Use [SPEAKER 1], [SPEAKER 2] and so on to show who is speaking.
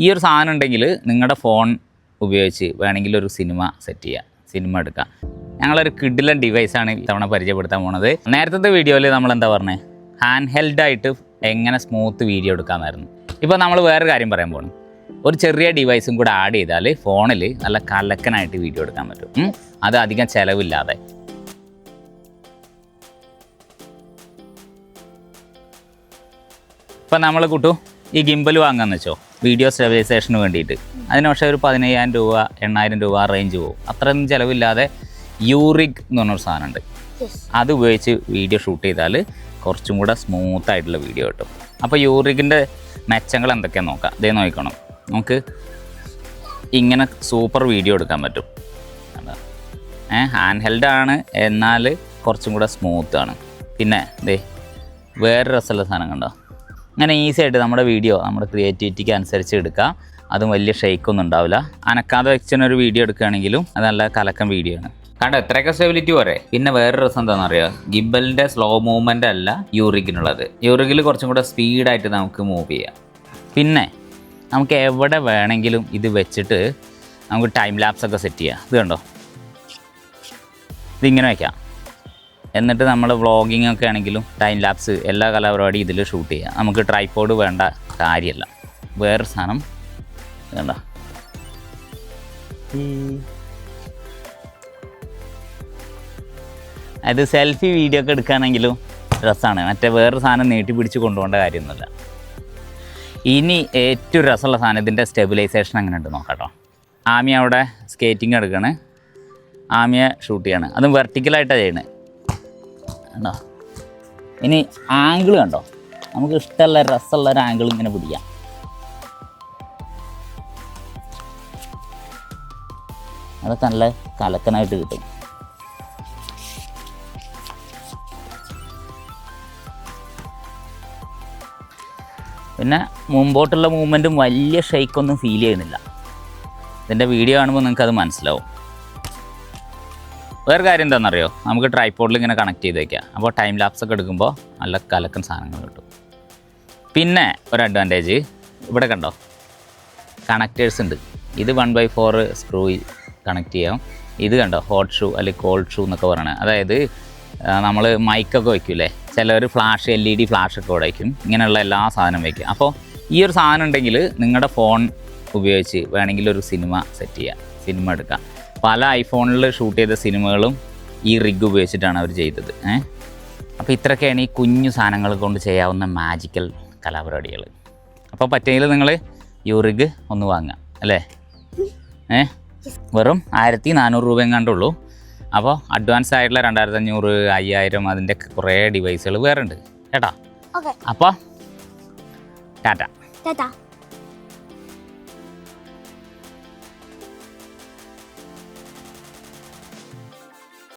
[SPEAKER 1] ഈ ഒരു സാധനം ഉണ്ടെങ്കിൽ നിങ്ങളുടെ ഫോൺ ഉപയോഗിച്ച് വേണമെങ്കിൽ ഒരു സിനിമ സെറ്റ് ചെയ്യുക, സിനിമ എടുക്കുക. ഞങ്ങളൊരു കിഡിലൻ ഡിവൈസാണ് ഇത്തവണ പരിചയപ്പെടുത്താൻ പോണത്. നേരത്തെ വീഡിയോയിൽ നമ്മൾ എന്താ പറഞ്ഞത്, ഹാൻഡ് ഹെൽഡായിട്ട് എങ്ങനെ സ്മൂത്ത് വീഡിയോ എടുക്കാമെന്നായിരുന്നു. ഇപ്പോൾ നമ്മൾ വേറൊരു കാര്യം പറയാൻ പോകണം. ഒരു ചെറിയ ഡിവൈസും കൂടെ ആഡ് ചെയ്താൽ ഫോണിൽ നല്ല കലക്കനായിട്ട് വീഡിയോ എടുക്കാൻ പറ്റും. അത് അധികം ചിലവില്ലാതെ. ഇപ്പം നമ്മൾ കൂട്ടു ഈ ഗിംബൽ വാങ്ങാന്ന് വെച്ചോ, വീഡിയോ സ്റ്റെബിലൈസേഷന് വേണ്ടിയിട്ട്. അതിന് പക്ഷേ ഒരു 15,000 രൂപ 8,000 രൂപ റേഞ്ച് പോകും. അത്രയൊന്നും ചിലവില്ലാതെ യൂറിഗ് എന്ന് പറഞ്ഞൊരു സാധനമുണ്ട്. അത് ഉപയോഗിച്ച് വീഡിയോ ഷൂട്ട് ചെയ്താൽ കുറച്ചും കൂടെ സ്മൂത്തായിട്ടുള്ള വീഡിയോ കിട്ടും. അപ്പോൾ യൂറിഗിൻ്റെ മെച്ചങ്ങൾ എന്തൊക്കെയാണെന്ന് നോക്കാം. ഇതേ നോക്കണം, നമുക്ക് ഇങ്ങനെ സൂപ്പർ വീഡിയോ എടുക്കാൻ പറ്റും. ഹാൻഡ് ഹെൽഡാണ്, എന്നാൽ കുറച്ചും കൂടെ സ്മൂത്താണ്. പിന്നെ ഇതേ വേറെ രസമുള്ള സാധനം കണ്ടോ, അങ്ങനെ ഈസി ആയിട്ട് നമ്മുടെ വീഡിയോ നമ്മുടെ ക്രിയേറ്റിവിറ്റിക്ക് അനുസരിച്ച് എടുക്കാം. അതും വലിയ ഷെയ്ക്കൊന്നും ഉണ്ടാവില്ല. അനക്കാതെ വെച്ചൊരു വീഡിയോ എടുക്കുകയാണെങ്കിലും അത് നല്ല കലക്കം വീഡിയോ ആണ്. കണ്ടോ എത്രയൊക്കെ സ്റ്റെബിലിറ്റി പോരെ. പിന്നെ വേറൊരു രസം എന്താണെന്ന് അറിയാം, ഗിംബലിൻ്റെ സ്ലോ മൂവ്മെൻ്റ് അല്ല യൂറിഗിനുള്ളത്. യൂറിഗിൽ കുറച്ചും കൂടെ സ്പീഡായിട്ട് നമുക്ക് മൂവ് ചെയ്യാം. പിന്നെ നമുക്ക് എവിടെ വേണമെങ്കിലും ഇത് വെച്ചിട്ട് നമുക്ക് ടൈം ലാപ്സൊക്കെ സെറ്റ് ചെയ്യാം. ഇത് കണ്ടോ, ഇതിങ്ങനെ വയ്ക്കാം. എന്നിട്ട് നമ്മൾ വ്ളോഗിങ് ഒക്കെ ആണെങ്കിലും ടൈം ലാപ്സ് എല്ലാ കലാപരിപാടി ഇതിൽ ഷൂട്ട് ചെയ്യാം. നമുക്ക് ട്രൈപോഡ് വേണ്ട കാര്യമല്ല. വേറൊരു സാധനം വേണ്ട, അത് സെൽഫി വീഡിയോ ഒക്കെ എടുക്കുകയാണെങ്കിലും രസമാണ്. മറ്റേ വേറൊരു സാധനം നീട്ടി പിടിച്ച് കൊണ്ടുപോകേണ്ട കാര്യമൊന്നുമില്ല. ഇനി ഏറ്റവും രസമുള്ള സാധനം ഇതിൻ്റെ സ്റ്റെബിലൈസേഷൻ അങ്ങനെ ഉണ്ട് നോക്കാട്ടോ. ആമിയ അവിടെ സ്കേറ്റിംഗ് എടുക്കുകയാണ്, ആമിയെ ഷൂട്ട് ചെയ്യാണ്. അതും വെർട്ടിക്കലായിട്ടാണ് ചെയ്യണത് കണ്ടോ. ഇനി ആംഗിൾ കണ്ടോ, നമുക്ക് ഇഷ്ടമുള്ള രസമുള്ള ഒരു ആംഗിൾ ഇങ്ങനെ പിടിക്കാം. അതൊക്കെ നല്ല കലക്കനായിട്ട് കിട്ടും. പിന്നെ മുമ്പോട്ടുള്ള മൂവ്മെൻറ്റും വലിയ ഷെയ്ക്കൊന്നും ഫീൽ ചെയ്യുന്നില്ല. ഇതിൻ്റെ വീഡിയോ കാണുമ്പോൾ നിങ്ങൾക്കത് മനസ്സിലാവും. വേറെ കാര്യം എന്താണെന്നറിയോ, നമുക്ക് ട്രൈപോഡിൽ ഇങ്ങനെ കണക്ട് ചെയ്ത് വയ്ക്കാം. അപ്പോൾ ടൈം ലാപ്സ് ഒക്കെ എടുക്കുമ്പോൾ നല്ല കലക്കൻ സാധനങ്ങൾ കിട്ടും. പിന്നെ ഒരു അഡ്വാൻറ്റേജ് ഇവിടെ കണ്ടോ, കണക്റ്റേഴ്സ് ഉണ്ട്. ഇത് 1/4 സ്ക്രൂ കണക്ട് ചെയ്യാം. ഇത് കണ്ടോ ഹോട്ട് ഷൂ അല്ലെങ്കിൽ കോൾഡ് ഷൂ എന്നൊക്കെ പറയണത്. അതായത് നമ്മൾ മൈക്കൊക്കെ വയ്ക്കില്ലേ, ചിലർ ഫ്ലാഷ് LED ഫ്ലാഷൊക്കെ ഇവിടെ വയ്ക്കും. ഇങ്ങനെയുള്ള എല്ലാ സാധനം വയ്ക്കും. അപ്പോൾ ഈ ഒരു സാധനം ഉണ്ടെങ്കിൽ നിങ്ങളുടെ ഫോൺ ഉപയോഗിച്ച് വേണമെങ്കിൽ ഒരു സിനിമ സെറ്റ് ചെയ്യുക, സിനിമ എടുക്കാം. പല ഐഫോണിൽ ഷൂട്ട് ചെയ്ത സിനിമകളും ഈ റിഗ് ഉപയോഗിച്ചിട്ടാണ് അവർ ചെയ്തത്. അപ്പോൾ ഇത്രയൊക്കെയാണ് ഈ കുഞ്ഞു സാധനങ്ങൾ കൊണ്ട് ചെയ്യാവുന്ന മാജിക്കൽ കലാപരിപാടികൾ. അപ്പോൾ പറ്റിയെങ്കിൽ നിങ്ങൾ യൂറിഗ് ഒന്ന് വാങ്ങാം അല്ലേ. വെറും 1,400 രൂപ എങ്ങാണ്ടുള്ളൂ. അപ്പോൾ അഡ്വാൻസ് ആയിട്ടുള്ള 2,500 5,000 അതിൻ്റെ കുറേ ഡിവൈസുകൾ വേറെ ഉണ്ട് കേട്ടോ. അപ്പോൾ ടാറ്റ.